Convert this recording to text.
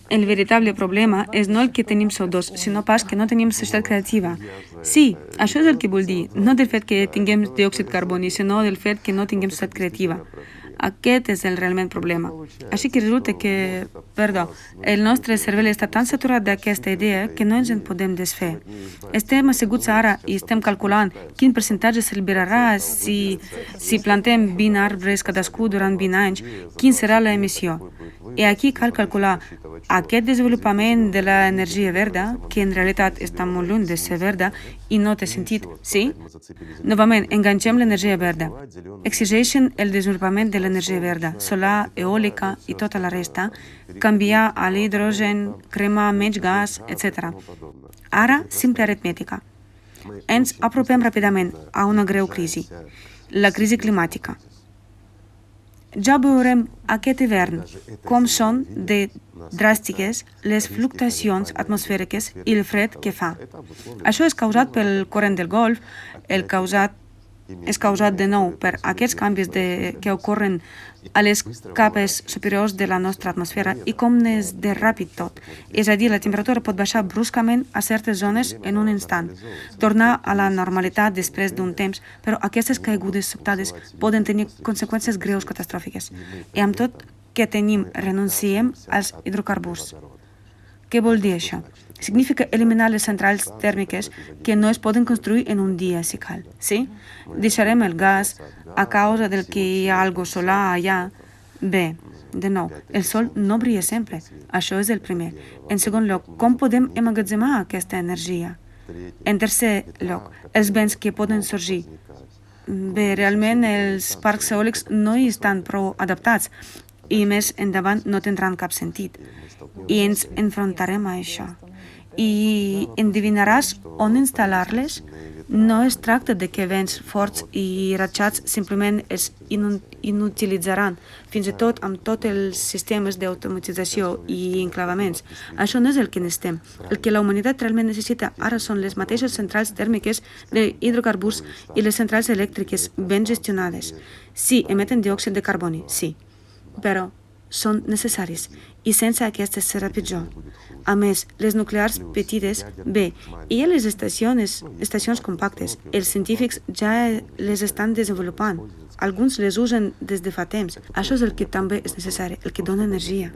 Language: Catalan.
El veritable problema és no el que tenim CO2, sinó pas que no tenim societat creativa. Sí, això és el que vull dir, no del fet que tinguem diòxid de carboni, sinó del fet que no tinguem societat creativa. Aquest és el realment problema. Així que resulta que, el nostre cervell està tan saturat d'aquesta idea que no ens en podem desfer. Estem asseguts ara i estem calculant quin percentatge s'alliberarà si plantem 20 arbres cadascú durant 20 anys, quin serà l'emissió. I aquí cal calcular aquest desenvolupament de l'energia verda, que en realitat està molt lluny de ser verda i no té sentit, sí? Novament, enganxem l'energia verda. Exigeixen el desenvolupament de l'energia verda, solar, eòlica i tota la resta, canviar a l'hidrogen, cremar menys gas, etc. Ara, simple aritmètica. Ens apropem ràpidament a una greu crisi, la crisi climàtica. Ja veurem aquest hivern com són de dràstiques les fluctuacions atmosfèriques i el fred que fa. Això és causat pel corrent del Golf, és causat de nou per aquests canvis que ocorren a les capes superiors de la nostra atmosfera i com és de ràpid tot. És a dir, la temperatura pot baixar bruscament a certes zones en un instant, tornar a la normalitat després d'un temps, però aquestes caigudes sobtades poden tenir conseqüències greus catastròfiques. I amb tot que tenim, renunciem als hidrocarburs. Què vol dir això? Significa eliminar les centrals tèrmiques que no es poden construir en un dia si cal, sí? Deixarem el gas a causa del que hi ha algo solar allà. Bé, de nou, el sol no brilla sempre. Això és el primer. En segon lloc, com podem emmagatzemar aquesta energia? En tercer lloc, els vents que poden sorgir. Bé, realment els parcs eòlics no hi estan prou adaptats i més endavant no tindran cap sentit. I ens enfrontarem a això. I endevinaràs on instal·lar-les? No es tracta de que vents forts i ratxats simplement es inutilitzaran, fins i tot amb tots els sistemes d'automatització i enclavaments. Això no és el que necessitem. El que la humanitat realment necessita ara són les mateixes centrals tèrmiques d'hidrocarburs i les centrals elèctriques ben gestionades. Sí, emeten diòxid de carboni, sí, però són necessaris i sense aquestes serà pitjor. A més, les nuclears petites, bé, hi ha les estacions compactes. Els científics ja les estan desenvolupant. Alguns les usen des de fa temps. Això és el que també és necessari, el que dona energia.